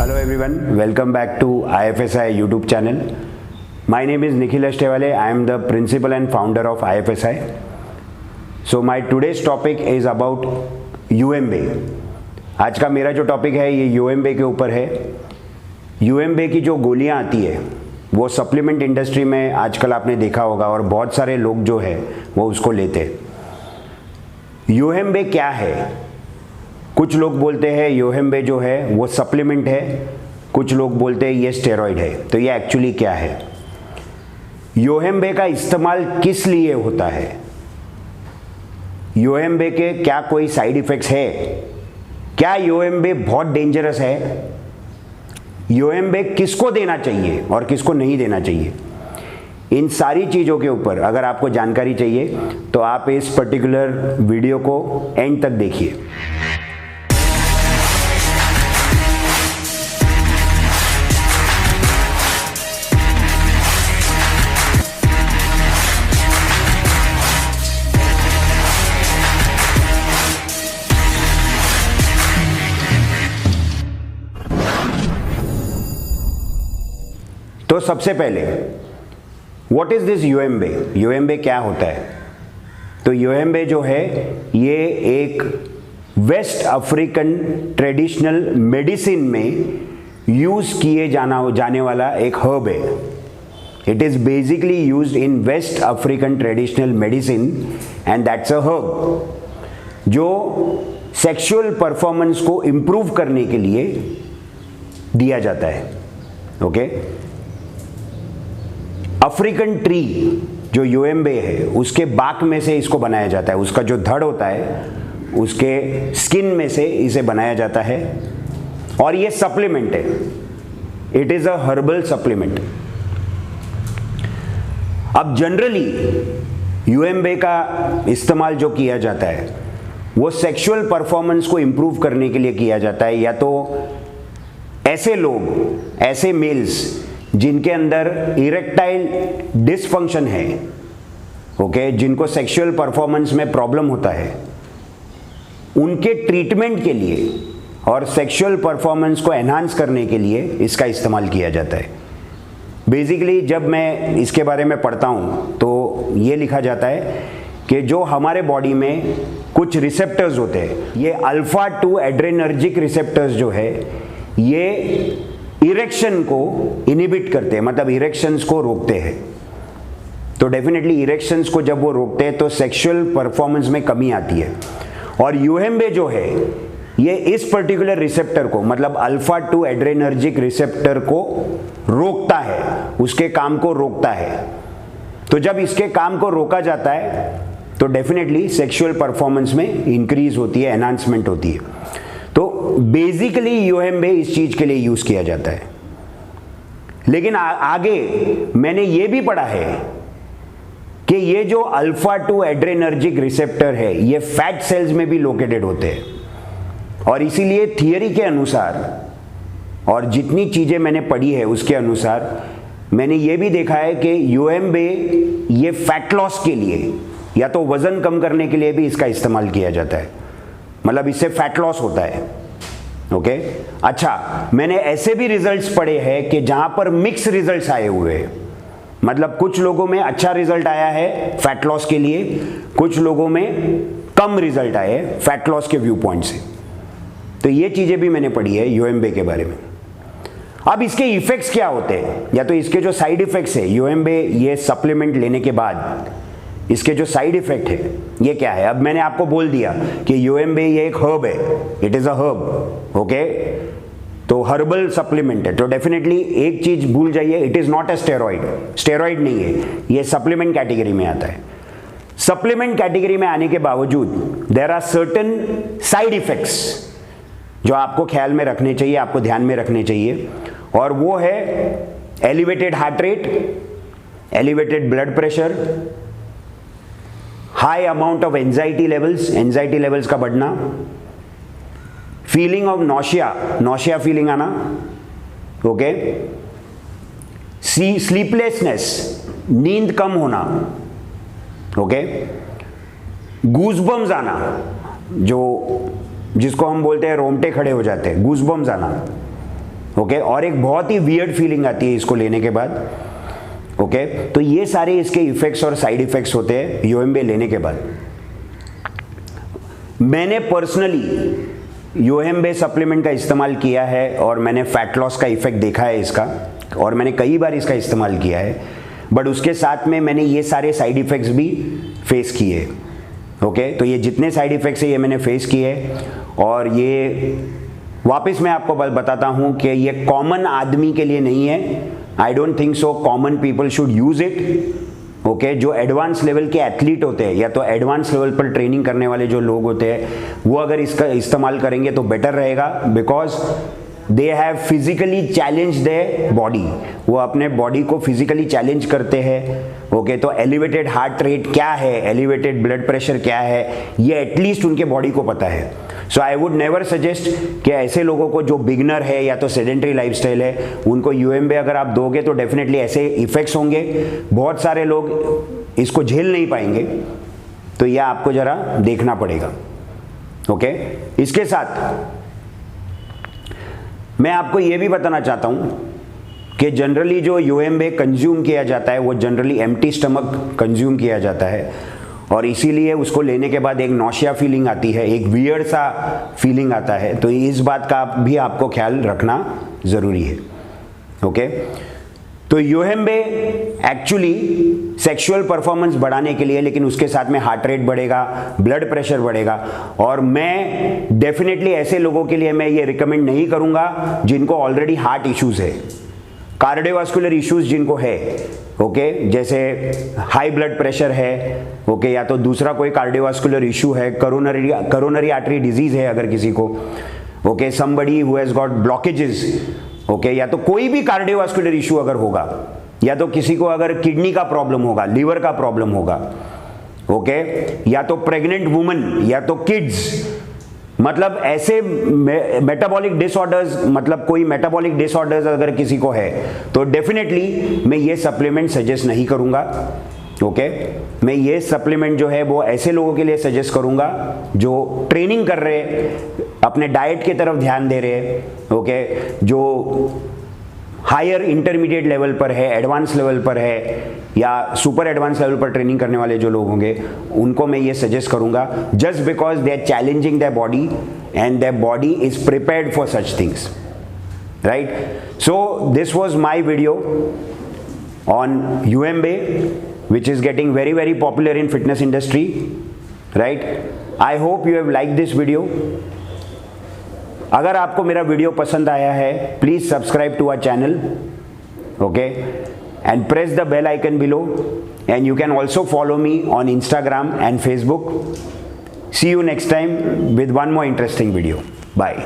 Hello everyone, welcome back to IFSI YouTube channel. My name is Nikhil Ashtewale. I am the principal and founder of IFSI. So my today's topic is about UMB. आज का मेरा जो topic है ये UMB के ऊपर है. UMB की जो गोलियां आती है वो सप्लीमेंट इंडस्ट्री में आजकल आपने देखा होगा और बहुत सारे लोग जो है वो उसको लेते हैं. UMB क्या है? कुछ लोग बोलते हैं UMB जो है वो सप्लीमेंट है, कुछ लोग बोलते हैं ये स्टेरॉइड है. तो ये एक्चुअली क्या है? UMB का इस्तेमाल किस लिए होता है? UMB के क्या कोई साइड इफेक्ट्स है? क्या UMB बहुत डेंजरस है? UMB किसको देना चाहिए और किसको नहीं देना चाहिए? इन सारी चीज़ों के ऊपर अगर आपको जानकारी चाहिए तो आप इस पर्टिकुलर वीडियो को एंड तक देखिए. तो सबसे पहले what is this UMB? UMB क्या होता है? तो UMB जो है ये एक वेस्ट अफ्रीकन ट्रेडिशनल मेडिसिन में यूज किए जाने वाला एक हर्ब है. It is basically used in west African traditional medicine and that's a herb जो सेक्सुअल परफॉर्मेंस को इंप्रूव करने के लिए दिया जाता है. ओके अफ्रीकन ट्री जो UMB है उसके बाक में से इसको बनाया जाता है. उसका जो धड़ होता है उसके स्किन में से इसे बनाया जाता है और ये सप्लीमेंट है. It is a herbal supplement. अब जनरली UMB का इस्तेमाल जो किया जाता है वो सेक्सुअल परफॉर्मेंस को इंप्रूव करने के लिए किया जाता है. या तो ऐसे लोग, ऐसे मेल्स जिनके अंदर इरेक्टाइल डिसफंक्शन है, ओके, जिनको सेक्सुअल परफॉर्मेंस में प्रॉब्लम होता है, उनके ट्रीटमेंट के लिए और सेक्सुअल परफॉर्मेंस को एनहांस करने के लिए इसका इस्तेमाल किया जाता है. बेसिकली जब मैं इसके बारे में पढ़ता हूँ तो ये लिखा जाता है कि जो हमारे बॉडी में कुछ रिसेप्टर्स होते हैं, ये अल्फा 2 एड्रेनर्जिक रिसेप्टर्स जो है ये इरेक्शन को इनिबिट करते हैं, मतलब इरेक्शंस को रोकते हैं. तो डेफिनेटली इरेक्शंस को जब वो रोकते हैं तो सेक्सुअल परफॉर्मेंस में कमी आती है. और UMB जो है ये इस पर्टिकुलर रिसेप्टर को, मतलब अल्फा 2 एड्रेनर्जिक रिसेप्टर को रोकता है, उसके काम को रोकता है. तो जब इसके काम को रोका जाता है तो डेफिनेटली सेक्सुअल परफॉर्मेंस में इंक्रीज होती है, एनहांसमेंट होती है. तो बेसिकली UMB इस चीज के लिए यूज किया जाता है. लेकिन आगे मैंने ये भी पढ़ा है कि ये जो अल्फा 2 एड्रेनर्जिक रिसेप्टर है ये फैट सेल्स में भी लोकेटेड होते हैं. और इसीलिए थियरी के अनुसार और जितनी चीजें मैंने पढ़ी है उसके अनुसार मैंने ये भी देखा है कि UMB ये फैट लॉस के लिए या तो वजन कम करने के लिए भी इसका इस्तेमाल किया जाता है. मतलब इससे फैट लॉस होता है. ओके अच्छा, मैंने ऐसे भी रिजल्ट्स पढ़े हैं कि जहां पर मिक्स रिजल्ट्स आए हुए हैं. मतलब कुछ लोगों में अच्छा रिजल्ट आया है फैट लॉस के लिए, कुछ लोगों में कम रिजल्ट आए हैं फैट लॉस के व्यू पॉइंट से. तो ये चीजें भी मैंने पढ़ी है UMB के बारे में. अब इसके इफेक्ट्स क्या होते हैं, या तो इसके जो साइड इफेक्ट्स है UMB ये सप्लीमेंट लेने के बाद इसके जो साइड इफेक्ट है ये क्या है. अब मैंने आपको बोल दिया कि UMB ये एक हर्ब है, it is a herb. Okay तो हर्बल सप्लीमेंट है. तो डेफिनेटली एक चीज भूल जाइए, it is not a steroid. Steroid नहीं है, ये सप्लीमेंट कैटेगरी में आता है. सप्लीमेंट कैटेगरी में आने के बावजूद there are certain side effects जो आपको ख्याल में रखने चाहिए, आपको ध्यान में रखने चाहिए. और वो है elevated heart rate, elevated blood pressure, high amount of anxiety levels का बढ़ना, फीलिंग ऑफ नॉशिया फीलिंग आना, ओके, स्लीपलेसनेस, नींद कम होना, ओके, गूजबम्स आना, जिसको हम बोलते हैं रोंगटे खड़े हो जाते हैं, गूजबम्स आना, ओके, और एक बहुत ही वियर्ड फीलिंग आती है इसको लेने के बाद। ओके, तो ये सारे इसके इफेक्ट्स और साइड इफेक्ट्स होते हैं यूएमबे लेने के बाद। मैंने पर्सनली यूएमबे सप्लीमेंट का इस्तेमाल किया है और मैंने फैट लॉस का इफेक्ट देखा है इसका, और मैंने कई बार इसका इस्तेमाल किया है, बट उसके साथ में मैंने ये सारे साइड इफेक्ट्स भी फेस किए। ओके, तो ये जितने साइड इफेक्ट्स है ये मैंने फेस किए, और ये वापस मैं आपको बताता हूँ कि ये कॉमन आदमी के लिए नहीं है। I don't think so common people should use it. Okay, जो एडवांस लेवल के एथलीट होते हैं या तो एडवांस लेवल पर ट्रेनिंग करने वाले जो लोग होते हैं, वो अगर इसका इस्तेमाल करेंगे तो बेटर रहेगा, because they have physically challenge their body. वो अपने बॉडी को फिजिकली चैलेंज करते हैं। ओके, तो एलिवेटेड हार्ट रेट क्या है, एलिवेटेड ब्लड प्रेशर क्या है, ये एटलीस्ट उनके बॉडी को पता है। सो आई वुड नेवर सजेस्ट कि ऐसे लोगों को जो बिगनर है या तो सेडेंटरी लाइफस्टाइल है, उनको यूएमबे अगर आप दोगे तो डेफिनेटली ऐसे इफेक्ट्स होंगे। बहुत सारे लोग इसको झेल नहीं पाएंगे, तो यह आपको जरा देखना पड़ेगा। ओके, इसके साथ मैं आपको यह भी बताना चाहता हूं कि जनरली जो यूएमबे कंज्यूम किया जाता है वो जनरली एम्प्टी स्टमक कंज्यूम किया जाता है, और इसीलिए उसको लेने के बाद एक नौशिया फीलिंग आती है, एक वियर्ड सा फीलिंग आता है। तो इस बात का भी आपको ख्याल रखना ज़रूरी है। ओके, तो यूएमबे एक्चुअली सेक्सुअल परफॉर्मेंस बढ़ाने के लिए, लेकिन उसके साथ में हार्ट रेट बढ़ेगा, ब्लड प्रेशर बढ़ेगा, और मैं डेफिनेटली ऐसे लोगों के लिए मैं ये रिकमेंड नहीं करूँगा जिनको ऑलरेडी हार्ट इश्यूज़ है, कार्डियोवास्कुलर इश्यूज जिनको है। ओके, जैसे हाई ब्लड प्रेशर है, ओके, या तो दूसरा कोई कार्डियोवास्कुलर इशू है, करोनरी आर्टरी डिजीज है अगर किसी को, okay, somebody who has got blockages, okay, या तो कोई भी कार्डियोवास्कुलर इशू अगर होगा, या तो किसी को अगर किडनी का प्रॉब्लम होगा, लीवर का प्रॉब्लम होगा, ओके, या तो प्रेग्नेंट वुमन, या तो किड्स, मतलब ऐसे मेटाबॉलिक डिसऑर्डर्स, मतलब कोई मेटाबॉलिक डिसऑर्डर्स अगर किसी को है तो डेफिनेटली मैं ये सप्लीमेंट सजेस्ट नहीं करूंगा। ओके, मैं ये सप्लीमेंट जो है वो ऐसे लोगों के लिए सजेस्ट करूंगा जो ट्रेनिंग कर रहे, अपने डाइट की तरफ ध्यान दे रहे, ओके, जो हायर इंटरमीडिएट लेवल पर है, एडवांस लेवल पर है, या सुपर एडवांस लेवल पर ट्रेनिंग करने वाले जो लोग होंगे, उनको मैं ये सजेस्ट करूंगा, just because they are challenging their body and their body is prepared for such things, right. So this was my video on यूएमबे which is getting very popular in fitness industry, right? I hope you have liked this video. अगर आपको मेरा video पसंद आया है, please subscribe to our channel, okay, and press the bell icon below, and you can also follow me on Instagram and Facebook. See you next time with one more interesting video. Bye.